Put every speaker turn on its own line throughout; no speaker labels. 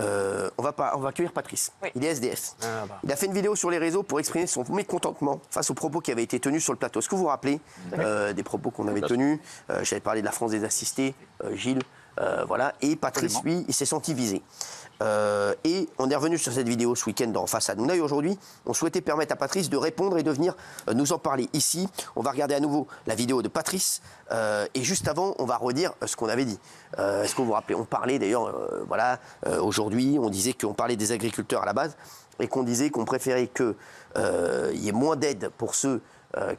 on va accueillir Patrice.
Oui.
Il est SDF. Il a fait une vidéo sur les réseaux pour exprimer son mécontentement face aux propos qui avaient été tenus sur le plateau. Est-ce que vous vous rappelez des propos qu'on avait tenus? J'avais parlé de la France des assistés, Gilles, voilà. Et Patrice, lui, il s'est senti visé. Et on est revenu sur cette vidéo ce week-end dans Face à Hanouna. Et aujourd'hui, on souhaitait permettre à Patrice de répondre et de venir nous en parler ici. On va regarder à nouveau la vidéo de Patrice. Et juste avant, on va redire ce qu'on avait dit. Est-ce que vous vous rappelez? On parlait d'ailleurs, aujourd'hui, on disait qu'on parlait des agriculteurs à la base et qu'on disait qu'on préférait qu'il y ait moins d'aide pour ceux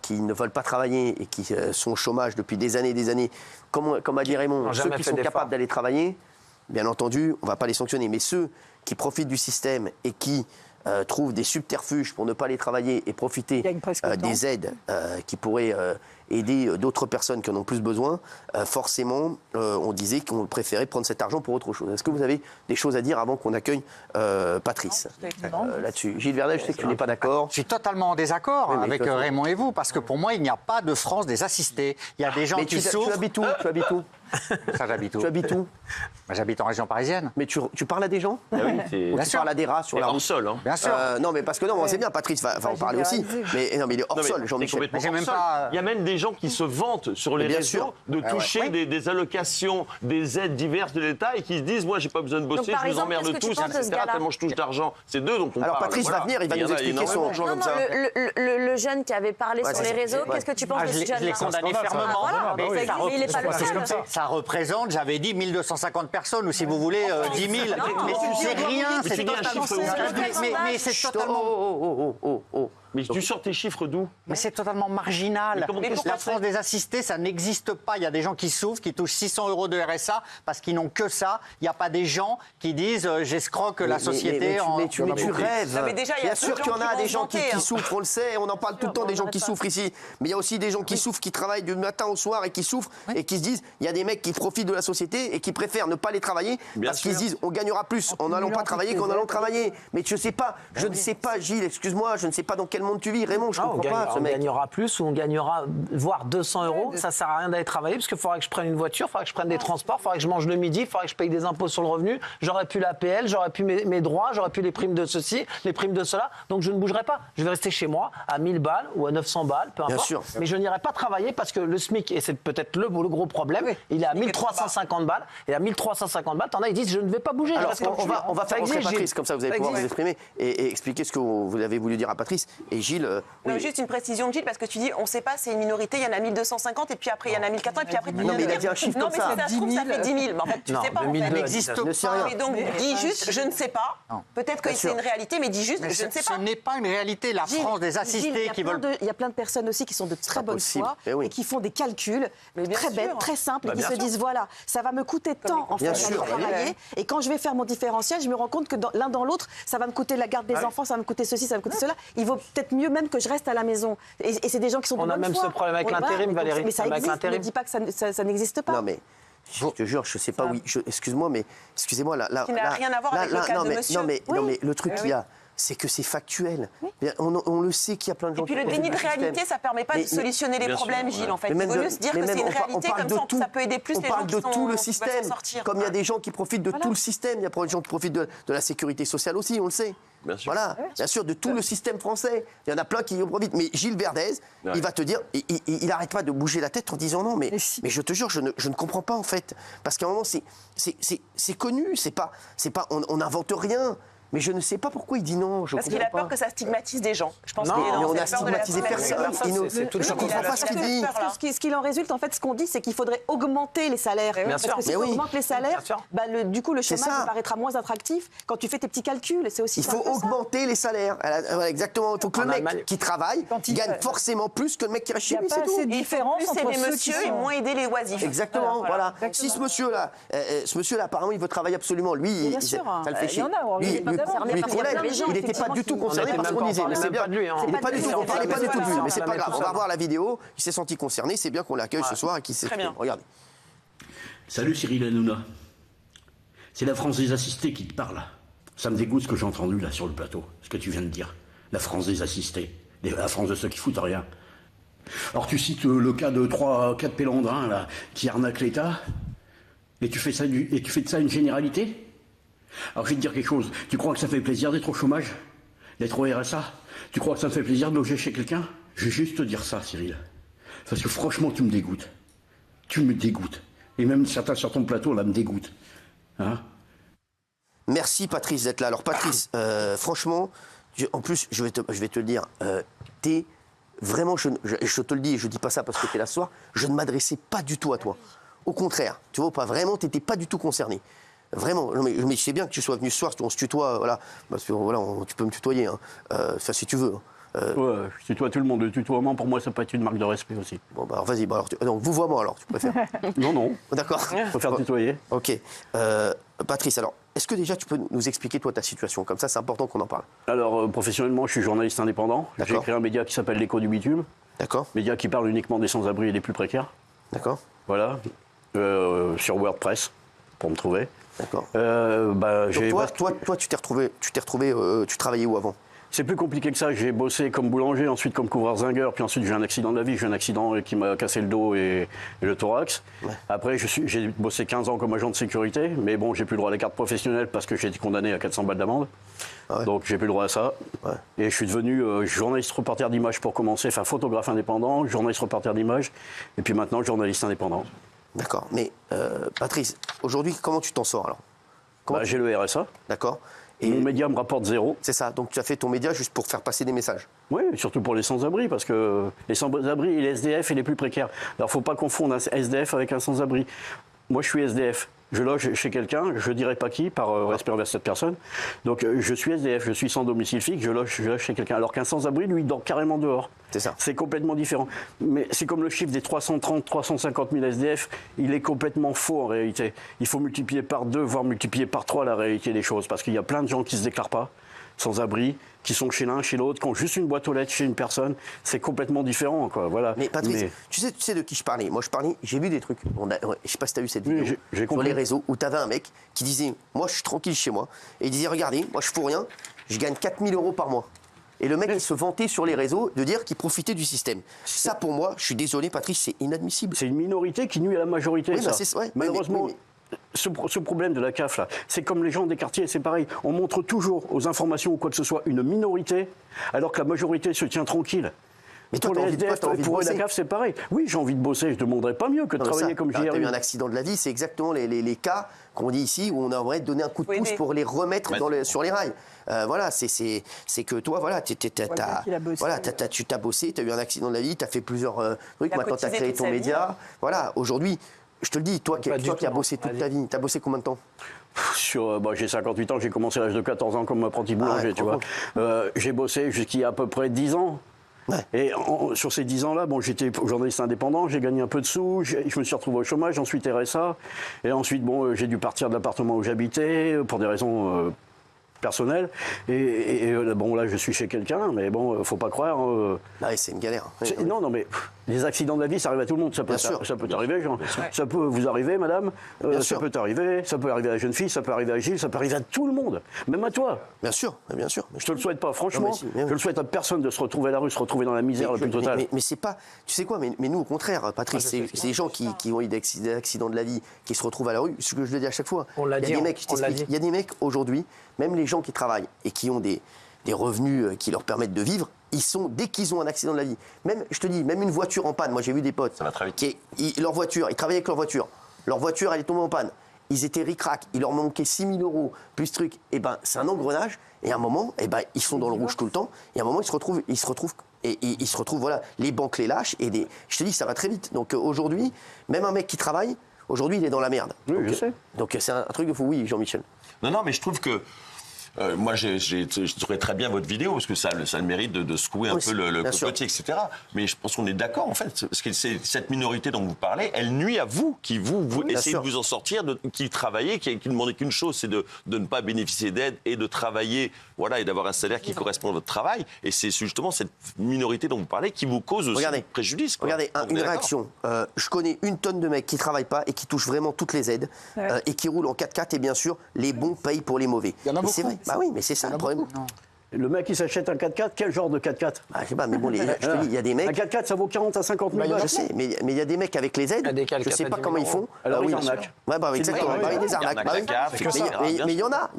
qui ne veulent pas travailler et qui sont au chômage depuis des années. Comme a dit Raymond, ceux qui sont capables d'aller travailler, bien entendu, on ne va pas les sanctionner. Mais ceux qui profitent du système et qui trouvent des subterfuges pour ne pas aller travailler et profiter des aides qui pourraient aider d'autres personnes qui en ont plus besoin, forcément, on disait qu'on préférait prendre cet argent pour autre chose. Est-ce que vous avez des choses à dire avant qu'on accueille Patrice là-dessus? Gilles Verdez, je sais que tu n'es pas d'accord.
Je suis totalement en désaccord avec Raymond et vous, parce que pour moi, il n'y a pas de France des assistés. Il y a des gens qui souffrent.
Tu habites où?
Ça, j'habite où?
Tu habites où?
J'habite en région parisienne.
Mais tu parles à des gens?
Oui,
ou tu parles à des rats sur la route?
sol, hein.
Bien sûr.
Non, mais parce que c'est bien, Patrice va en parler aussi. Mais non, mais il est hors sol, Jean-Michel.
Il y a même des gens qui se vantent sur les réseaux de toucher des allocations, des aides diverses de l'État et qui se disent, moi, j'ai pas besoin de bosser, je vous emmerde tous, etc. Tellement je touche d'argent. C'est d'eux dont on parle.
Alors Patrice va venir, il va nous expliquer son.
Le jeune qui avait parlé sur les réseaux, qu'est-ce que tu penses de ce jeune?
Je l'ai condamné fermement.
Mais il n'est pas le seul.
Ça représente, j'avais dit 1250 personnes, ou si vous voulez, 10 000. Mais c'est rien, c'est totalement... Mais c'est totalement...
Mais tu sors tes chiffres d'où?
Mais c'est totalement marginal. La France des assistés, ça n'existe pas. Il y a des gens qui souffrent, qui touchent 600 € de RSA parce qu'ils n'ont que ça. Il n'y a pas des gens qui disent j'escroque la société
mais tu rêves. Bien sûr qu'il y en a des gens qui souffrent, on le sait, on en parle tout le temps des gens qui souffrent ici. Mais il y a aussi des gens qui souffrent, qui travaillent du matin au soir et qui souffrent et qui se disent il y a des mecs qui profitent de la société et qui préfèrent ne pas aller travailler parce qu'ils se disent on gagnera plus en n'allant pas travailler qu'en allant travailler. Mais je ne sais pas, Gilles, excuse-moi, je ne sais pas dans quel monde tu vis, Raymond, je comprends pas ce mec.
On gagnera plus ou on gagnera voire 200 €. Ça sert à rien d'aller travailler parce qu'il faudra que je prenne une voiture, il faudra que je prenne des transports, il faudra que je mange le midi, il faudra que je paye des impôts sur le revenu. J'aurais pu l'APL, j'aurais pu mes droits, j'aurais pu les primes de ceci, les primes de cela. Donc je ne bougerai pas. Je vais rester chez moi à 1000 balles ou à 900 balles, peu importe. Bien sûr. Mais je n'irai pas travailler parce que le SMIC, et c'est peut-être le gros problème, il est à 1350 balles. Et à 1350 balles, t'en as, ils disent je ne vais pas bouger.
Alors on va faire rentrer Patrice, comme ça vous allez pouvoir vous exprimer et expliquer ce que vous avez voulu dire à Patrice. Et Gilles.
Juste une précision de Gilles, parce que tu dis, on ne sait pas, c'est une minorité, il y en a 1250, et puis après il y en a 1400, et puis après...
Non, mais il a dit un chiffre comme ça.
Non, mais si ça se trouve, ça fait 10 000. Mais en fait, tu ne sais pas, en fait.
Ça n'existe pas.
Mais donc, dis juste, je ne sais pas. Peut-être que c'est une réalité, mais dis juste, je ne sais pas.
Ce n'est pas une réalité. La France des assistés qui veulent...
Il y a plein de personnes aussi qui sont de très bonne foi et qui font des calculs très bêtes, très simples, et qui se disent, voilà, ça va me coûter tant en fait de travailler, et quand je vais faire mon différentiel, je me rends compte que l'un dans l'autre, ça va me coûter la garde des enfants, ça va me coûter ceci, ça va me coûter cela. Il vaut peut-être mieux même que je reste à la maison. Et c'est des gens qui sont de bonne foi.
On a même ce problème avec l'intérim, Valérie.
Mais ça existe, ne dis pas que ça n'existe pas.
Non, mais je te jure, je sais pas, excuse-moi, mais excusez-moi, là.
Qui n'a rien à voir avec le cas de monsieur.
Non, mais le truc qu'il y a, c'est que c'est factuel. On le sait qu'il y a plein de gens qui...
Et puis le déni de réalité, ça ne permet pas de solutionner les problèmes, Gilles, en fait. Il vaut mieux se dire que c'est une réalité, comme ça, ça peut aider plus les gens qui sont...
On parle de tout le système. Comme il y a des gens qui profitent de tout le système, il y a des gens qui profitent de la sécurité sociale aussi, on le sait. Bien sûr. Voilà, bien sûr, de tout le système français. Il y en a plein qui y profitent. Mais Gilles Verdez, il va te dire, il n'arrête pas de bouger la tête en disant non, mais je te jure, je ne comprends pas en fait. Parce qu'à un moment, c'est connu, c'est pas, on n'invente rien. Mais je ne sais pas pourquoi il dit non.
Parce qu'il a peur que ça stigmatise des gens. Je pense
non, mais on a stigmatisé personne. Je ne comprends pas ce qu'il dit.
Ce qu'il en résulte, en fait, ce qu'on dit, c'est qu'il faudrait augmenter les salaires. Parce que si on augmente les salaires, du coup, le chômage paraîtra moins attractif quand tu fais tes petits calculs. C'est aussi
il faut augmenter les salaires. Exactement. Il faut que le mec qui travaille gagne forcément plus que le mec qui reste chez lui. C'est tout.
Il différence entre les messieurs et moins aider les oisifs.
Exactement. Voilà. Si ce monsieur-là, apparemment, il veut travailler absolument. Lui, ça le fait chier. Lui, collègue, il n'était pas du tout concerné par ce qu'on disait. Mais c'est bien. Il n'est pas du tout de lui. Mais c'est pas grave. On va voir la vidéo. Il s'est senti concerné. C'est bien qu'on l'accueille ce soir et qu'il s'exprime. Regardez.
Salut Cyril Hanouna. C'est la France des assistés qui te parle. Ça me dégoûte ce que j'ai entendu là sur le plateau. Ce que tu viens de dire. La France des assistés. La France de ceux qui foutent rien. Alors tu cites le cas de 3-4 pélandrins là qui arnaquent l'État. Et tu fais de ça une généralité ? Alors, je vais te dire quelque chose. Tu crois que ça fait plaisir d'être au chômage? D'être au RSA? Tu crois que ça me fait plaisir de loger chez quelqu'un? Je vais juste te dire ça, Cyril. Parce que franchement, tu me dégoûtes. Tu me dégoûtes. Et même certains sur ton plateau, là, me dégoûtent. Hein?
Merci, Patrice, d'être là. Alors, Patrice, franchement, en plus, je vais te le dire, t'es vraiment, je te le dis, et je dis pas ça parce que t'es là ce soir, je ne m'adressais pas du tout à toi. Au contraire, tu vois pas, vraiment, t'étais pas du tout concerné. Vraiment, mais je sais bien que tu sois venu ce soir, on se tutoie, voilà, parce que voilà, tu peux me tutoyer, hein. Ça si tu veux.
Ouais, je tutoie tout le monde. Le tutoiement, pour moi, ça peut être une marque de respect aussi.
Bon, bah alors vas-y, bah, alors, donc vous moi alors, tu préfères?
Non.
D'accord.
Je préfère tutoyer.
Ok. Patrice, alors, est-ce que déjà tu peux nous expliquer toi ta situation? Comme ça, c'est important qu'on en parle.
Alors, professionnellement, je suis journaliste indépendant. J'ai créé un média qui s'appelle l'Écho du Bitume.
D'accord.
Média qui parle uniquement des sans-abri et des plus précaires.
D'accord.
Voilà. Sur WordPress, pour me trouver.
D'accord.
Toi,
tu travaillais où avant?
C'est plus compliqué que ça. J'ai bossé comme boulanger, ensuite comme couvreur-zingueur, puis ensuite j'ai eu un accident de la vie. J'ai eu un accident qui m'a cassé le dos et le thorax. Ouais. Après, j'ai bossé 15 ans comme agent de sécurité, mais bon, j'ai plus le droit à la carte professionnelle parce que j'ai été condamné à 400 balles d'amende. Ouais. Donc j'ai plus le droit à ça. Ouais. Et je suis devenu journaliste reporter d'image pour commencer, enfin photographe indépendant, journaliste reporter d'image, et puis maintenant journaliste indépendant.
D'accord. Mais Patrice, aujourd'hui, comment tu t'en sors alors?
J'ai le RSA.
D'accord.
Et mon média me rapporte 0.
C'est ça, donc tu as fait ton média juste pour faire passer des messages.
Oui, surtout pour les sans-abri, parce que les sans-abri et les SDF et les plus précaires. Alors, il ne faut pas confondre un SDF avec un sans-abri. Moi, je suis SDF. Je loge chez quelqu'un, je ne dirai pas qui, par respect envers cette personne. Donc, je suis SDF, je suis sans domicile fixe, je loge chez quelqu'un. Alors qu'un sans-abri, lui, il dort carrément dehors.
C'est ça.
C'est complètement différent. Mais c'est comme le chiffre des 330, 350 000 SDF, il est complètement faux en réalité. Il faut multiplier par 2, voire multiplier par 3 la réalité des choses. Parce qu'il y a plein de gens qui ne se déclarent pas, sans-abri, qui sont chez l'un, chez l'autre, qui ont juste une boîte aux lettres chez une personne. C'est complètement différent, quoi. Voilà.
Mais Patrice, tu sais de qui je parlais? Moi, j'ai vu des trucs. Je ne sais pas si tu as vu cette vidéo sur les réseaux où tu avais un mec qui disait, moi, je suis tranquille chez moi. Et il disait, regardez, moi, je fous rien, je gagne 4 000 € par mois. Et le mec, il se vantait sur les réseaux de dire qu'il profitait du système. Ça, pour moi, je suis désolé, Patrice, c'est inadmissible.
C'est une minorité qui nuit à la majorité,
oui,
ça.
Malheureusement...
Ce problème de la CAF, là, c'est comme les gens des quartiers, c'est pareil. On montre toujours aux informations ou quoi que ce soit une minorité, alors que la majorité se tient tranquille. Mais pour les SDF, pour la CAF, c'est pareil. Oui, j'ai envie de bosser, je ne demanderais pas mieux que de travailler comme JRU.
Tu as eu un accident de la vie, c'est exactement les cas qu'on dit ici, où on aimerait donner un coup de pouce pour les remettre sur les rails. Voilà, c'est que toi, voilà, tu t'as bossé, tu as eu un accident de la vie, tu as fait plusieurs trucs, maintenant tu as créé ton média. Voilà, aujourd'hui... Je te le dis, toi qui as bossé toute ta vie, tu as bossé combien de temps?
J'ai 58 ans, j'ai commencé à l'âge de 14 ans comme apprenti boulanger, tu vois. J'ai bossé jusqu'il y a à peu près 10 ans. Ouais. Et sur ces 10 ans-là, j'étais journaliste indépendant, j'ai gagné un peu de sous, je me suis retrouvé au chômage, ensuite RSA. Et ensuite, j'ai dû partir de l'appartement où j'habitais pour des raisons... personnel et là je suis chez quelqu'un, mais bon, faut pas croire.
C'est une galère.
Non, mais les accidents de la vie, ça arrive à tout le monde. Ça peut t'arriver, Jean. Ça peut vous arriver, madame. Ça peut t'arriver. Ça peut arriver à la jeune fille. Ça peut arriver à Gilles. Ça peut arriver à tout le monde, même à toi.
Bien sûr.
Je te le souhaite pas, franchement. Je le souhaite à personne de se retrouver à la rue, se retrouver dans la misère la plus totale.
Mais c'est pas. Tu sais quoi? Mais nous, au contraire, Patrice, c'est des gens qui ont eu des accidents de la vie, qui se retrouvent à la rue. Ce que je le dis à chaque fois.
On l'a dit.
Il y a des mecs aujourd'hui. Même les gens qui travaillent et qui ont des revenus qui leur permettent de vivre, dès qu'ils ont un accident de la vie, même, je te dis, même une voiture en panne, moi j'ai vu des potes,
ça va très vite.
Leur voiture, ils travaillaient avec leur voiture elle est tombée en panne, ils étaient ric-rac, il leur manquait 6 000 € plus truc, et c'est un engrenage, et à un moment, ils sont dans le rouge tout le temps, et à un moment ils se retrouvent, voilà, les banques les lâchent, je te dis, ça va très vite. Donc aujourd'hui, même un mec qui travaille, aujourd'hui il est dans la merde.
Oui, je sais.
Donc c'est un truc de fou, oui, Jean-Michel.
Non, mais je trouve que moi, je trouvais très bien votre vidéo, parce que ça a le mérite de secouer un peu le cocotier, etc. Mais je pense qu'on est d'accord, en fait, parce que cette minorité dont vous parlez, elle nuit à vous, qui vous essayez de vous en sortir, qui travaillez, qui ne demandez qu'une chose, c'est de ne pas bénéficier d'aide et de travailler, voilà, et d'avoir un salaire qui correspond à votre travail. Et c'est justement cette minorité dont vous parlez qui vous cause aussi préjudice.
Regardez, une réaction. Je connais une tonne de mecs qui ne travaillent pas et qui touchent vraiment toutes les aides et qui roulent en 4x4, et bien sûr, les bons payent pour les mauvais.
Il y en a beaucoup.
C'est vrai. Bah oui, mais c'est ça le problème.
Le mec, il s'achète un 4x4, quel genre de 4x4
Je sais pas, mais bon, je te dis, il y a des mecs...
Un 4x4, ça vaut 40 à 50 000 balles.
Je sais, mais il y a des mecs avec les aides, je sais pas comment ils font.
Alors, ils arnaquent.
Ouais, exactement, des arnaques. Mais il y en a,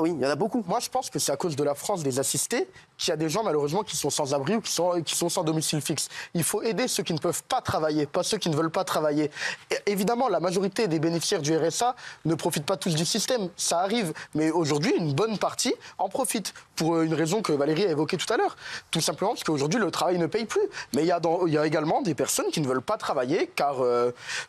oui, il y en a beaucoup.
Moi, je pense que c'est à cause de la France des assistés qu'il y a des gens, malheureusement, qui sont sans abri ou qui sont sans domicile fixe. Il faut aider ceux qui ne peuvent pas travailler, pas ceux qui ne veulent pas travailler. Et évidemment, la majorité des bénéficiaires du RSA ne profitent pas tous du système. Ça arrive. Mais aujourd'hui, une bonne partie en profite. Pour une raison que Valérie a évoquée tout à l'heure. Tout simplement parce qu'aujourd'hui, le travail ne paye plus. Mais il y a également des personnes qui ne veulent pas travailler car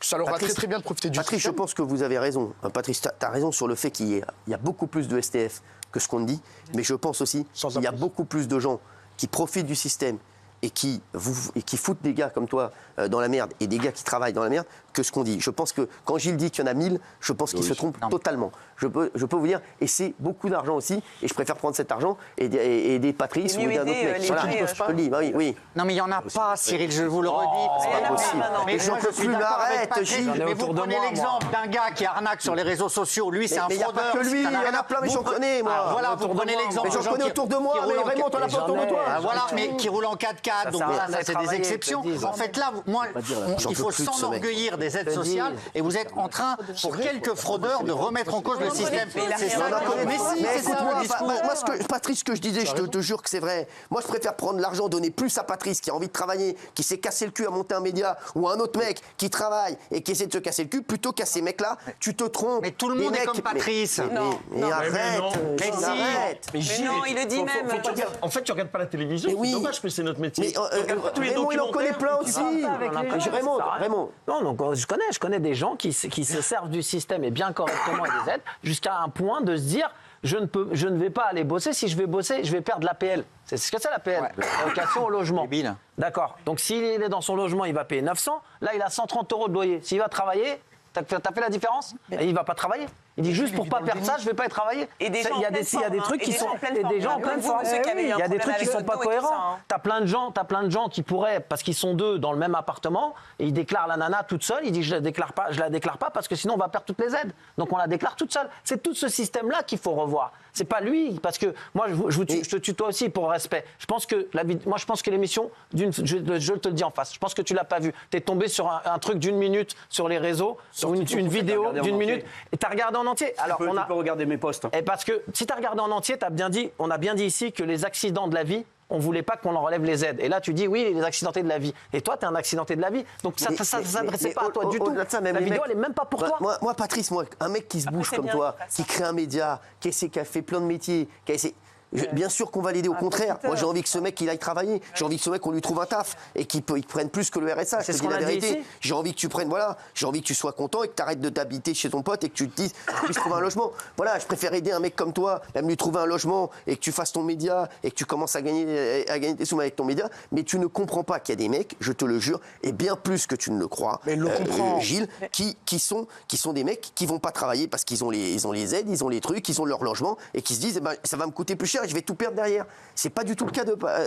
ça leur va très bien de profiter du système.
Patrice, je pense que vous avez raison. Patrice, tu as raison sur le fait qu'il y a beaucoup plus de STF que ce qu'on dit. Mais je pense aussi qu'il y a beaucoup plus de gens qui profitent du système et qui foutent des gars comme toi dans la merde et des gars qui travaillent dans la merde que ce qu'on dit. Je pense que quand Gilles dit qu'il y en a 1000, je pense qu'il se trompe totalement. Je peux vous dire, et c'est beaucoup d'argent aussi, et je préfère prendre cet argent et aider Patrice ou d'un autre mec. Voilà, je te le dis, oui.
Non mais il n'y en a pas, Cyril, je vous le redis.
C'est pas possible.
Mais moi je suis d'accord avec Patrice, mais vous prenez l'exemple d'un gars qui arnaque sur les réseaux sociaux, lui c'est un fraudeur.
Il n'y a pas que lui, il y en a plein, mais j'en connais moi.
Voilà, vous prenez l'exemple.
Mais j'en connais autour de moi, mais vraiment, t'en as pas autour de toi.
Voilà, mais qui roule en 4x4, donc voilà, ça c'est des exceptions. En fait là, moi, il faut s'enorgueillir des aides sociales et vous êtes en train, pour quelques fraudeurs, de remettre en cause le système.
Mais écoute-moi, Patrice, ce que je disais, je te jure que c'est vrai. Moi, je préfère prendre l'argent, donner plus à Patrice qui a envie de travailler, qui s'est cassé le cul à monter un média, ou à un autre mec qui travaille et qui essaie de se casser le cul, plutôt qu'à ces mecs-là. Tu te trompes.
Mais tout le monde est comme Patrice.
Mais arrête.
Mais non, il le dit même.
En fait, tu regardes pas la télévision. C'est dommage, mais c'est notre métier.
Raymond, il en connaît plein aussi. Raymond.
Non, donc je connais des gens qui se servent du système et bien correctement et des aides jusqu'à un point de se dire je ne vais pas aller bosser. Si je vais bosser, je vais perdre l'APL. C'est ce que c'est l'APL, l'allocation au logement. D'accord. Donc s'il est dans son logement, il va payer 900. Là, il a 130 € de loyer. S'il va travailler, t'as fait la différence? Et il va pas travailler. Il dit juste pour pas perdre ça, je vais pas y travailler.
Et des gens
il y a des trucs qui sont des gens en pleine forme. Il y a des trucs qui sont pas cohérents. T'as plein de gens qui pourraient, parce qu'ils sont deux dans le même appartement, et ils déclarent la nana toute seule. Il dit je la déclare pas parce que sinon on va perdre toutes les aides. Donc on la déclare toute seule. C'est tout ce système-là qu'il faut revoir. C'est pas lui, parce que moi je te tutoie aussi pour respect. Je pense que l'émission je te le dis en face. Je pense que tu l'as pas vu. T'es tombé sur un truc d'une minute sur les réseaux, sur une vidéo d'une minute, et t'as regardé en entier. Alors
tu peux regarder mes posts.
Et parce que si tu as regardé en entier, on a bien dit ici que les accidents de la vie, on ne voulait pas qu'on en relève les aides. Et là, tu dis oui, les accidentés de la vie. Et toi, tu es un accidenté de la vie. Donc ça ne s'adressait pas à toi du tout. La vidéo, elle n'est même pas pour toi.
Moi, Patrice, un mec qui se bouge comme toi, qui crée un média, qui a fait plein de métiers, qui a essayé... Bien sûr qu'on va l'aider, au contraire. Moi, j'ai envie que ce mec, il aille travailler. J'ai envie que ce mec, on lui trouve un taf et qu'il prenne plus que le RSA. Je te dis la vérité. J'ai envie que tu prennes, j'ai envie que tu sois content et que tu arrêtes de t'habiter chez ton pote et que tu te dises, tu puisses trouver un logement. Voilà, je préfère aider un mec comme toi, même lui trouver un logement et que tu fasses ton média et que tu commences à gagner tes sous avec ton média. Mais tu ne comprends pas qu'il y a des mecs, je te le jure, et bien plus que tu ne le crois, Gilles, qui sont des mecs qui vont pas travailler parce qu'ils ont les aides, ils ont les trucs, ils ont leur logement et qui se disent, ça va me coûter plus cher. Je vais tout perdre derrière. C'est pas du tout le cas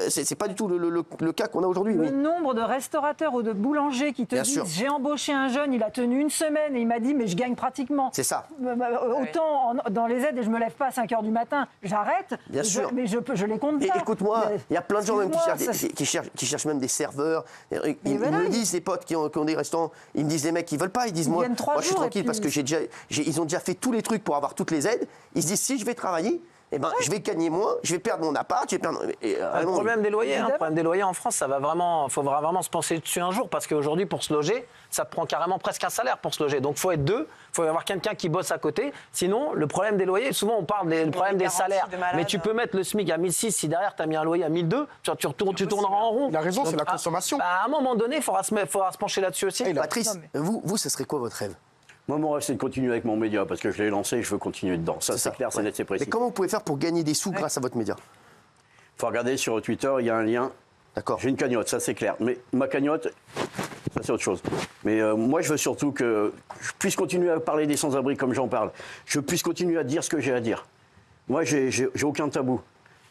c'est pas du tout le cas qu'on a aujourd'hui.
Le nombre de restaurateurs ou de boulangers qui te disent j'ai embauché un jeune, il a tenu une semaine et il m'a dit mais je gagne pratiquement.
C'est ça.
Autant dans les aides et je me lève pas à 5h du matin, j'arrête. Bien sûr. Mais je les compte pas.
Écoute-moi, il y a plein de gens même qui cherchent même des serveurs. Ils me disent, les potes qui ont des restaurants, ils me disent les mecs ils veulent pas, ils disent moi je suis tranquille parce que ils ont déjà fait tous les trucs pour avoir toutes les aides. Ils se disent si je vais travailler, je vais gagner moins, je vais perdre mon appart,
le problème des loyers, le problème des loyers en France, faudra vraiment se penser dessus un jour, parce qu'aujourd'hui, pour se loger, ça te prend carrément presque un salaire pour se loger. Donc, il faut être deux, il faut avoir quelqu'un qui bosse à côté. Sinon, le problème des loyers, souvent on parle du problème des salaires, mais tu peux mettre le SMIC à 1 600 si derrière tu as mis un loyer à 1 200, tu tourneras en rond.
La raison, c'est la consommation.
À un moment donné, il faudra se pencher là-dessus aussi.
Patrice, vous, ce serait quoi votre rêve?
Moi, mon rêve, c'est de continuer avec mon média, parce que je l'ai lancé et je veux continuer dedans. Ça, c'est clair, c'est net, c'est précis.
Mais comment vous pouvez faire pour gagner des sous grâce à votre média?
Il faut regarder sur Twitter, il y a un lien.
D'accord.
J'ai une cagnotte, ça c'est clair. Mais ma cagnotte, ça c'est autre chose. Mais moi, je veux surtout que je puisse continuer à parler des sans-abri comme j'en parle. Je puisse continuer à dire ce que j'ai à dire. Moi, j'ai aucun tabou.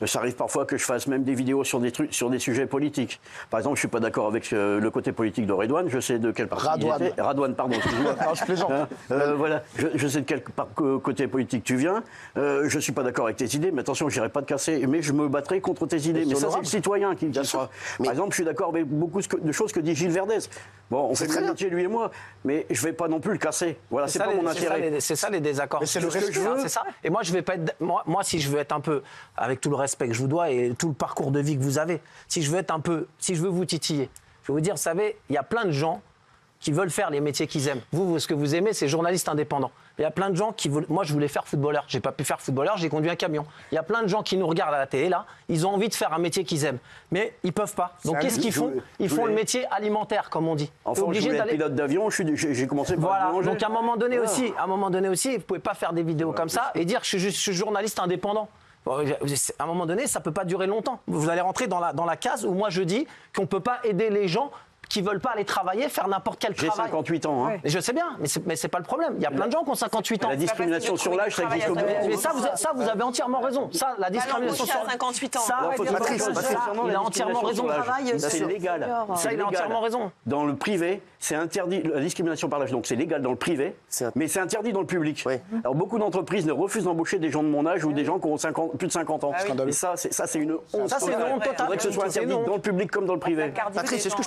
Ça arrive parfois que je fasse même des vidéos sur des sujets politiques. Par exemple, je suis pas d'accord avec le côté politique de Redouane. Je sais de quel parti il était. Radouane, pardon.
Non, je plaisante.
Voilà, je sais de quel côté politique tu viens. Je suis pas d'accord avec tes idées, mais attention, j'irai pas te casser. Mais je me battrai contre tes idées. Mais ça, c'est le citoyen qui sera. Par exemple, je suis d'accord avec beaucoup de choses que dit Gilles Verdez. Bon, on fait le même métier, lui et moi, mais je vais pas non plus le casser. Voilà, c'est pas mon intérêt.
C'est ça les désaccords.
Mais c'est le respect.
C'est ça. Et moi, je vais pas être. Moi, si je veux être un peu, avec tout le respect que je vous dois et tout le parcours de vie que vous avez, si je veux vous titiller, je vais vous dire, vous savez, il y a plein de gens qui veulent faire les métiers qu'ils aiment. Vous, ce que vous aimez, c'est journaliste indépendant. Il y a plein de gens qui veulent... Moi, je voulais faire footballeur. J'ai pas pu faire footballeur, j'ai conduit un camion. Il y a plein de gens qui nous regardent à la télé, là. Ils ont envie de faire un métier qu'ils aiment. Mais ils peuvent pas. Donc, qu'est-ce qu'ils font? Ils font le métier alimentaire, comme on dit.
Enfin, je voulais être pilote d'avion, j'ai commencé par
voilà.
manger.
Donc, à un moment donné aussi, vous pouvez pas faire des vidéos comme ça et dire que je suis journaliste indépendant. Bon, à un moment donné, ça peut pas durer longtemps. Vous allez rentrer dans la case où moi, je dis qu'on peut pas aider les gens qui veulent pas aller travailler, faire n'importe quel travail.
J'ai 58 ans. Hein.
Mais je sais bien, mais c'est pas le problème. Il y a plein de gens qui ont 58 ans.
La discrimination sur l'âge, ça existe beaucoup.
Mais ça, vous avez entièrement raison. Ça, la discrimination sur
58 ans.
Ça, il a entièrement raison.
C'est légal.
Ça, il a entièrement raison.
Dans le privé, c'est interdit, la discrimination par l'âge. Donc c'est légal dans le privé, mais c'est interdit dans le public.
Oui.
Alors beaucoup d'entreprises ne refusent d'embaucher des gens de mon âge ou des gens qui ont plus de 50 ans. Et ça, c'est une honte.
Ça, c'est une honte totale.
Il faudrait que ce soit interdit dans le public comme dans le privé.
Patrice, est-ce que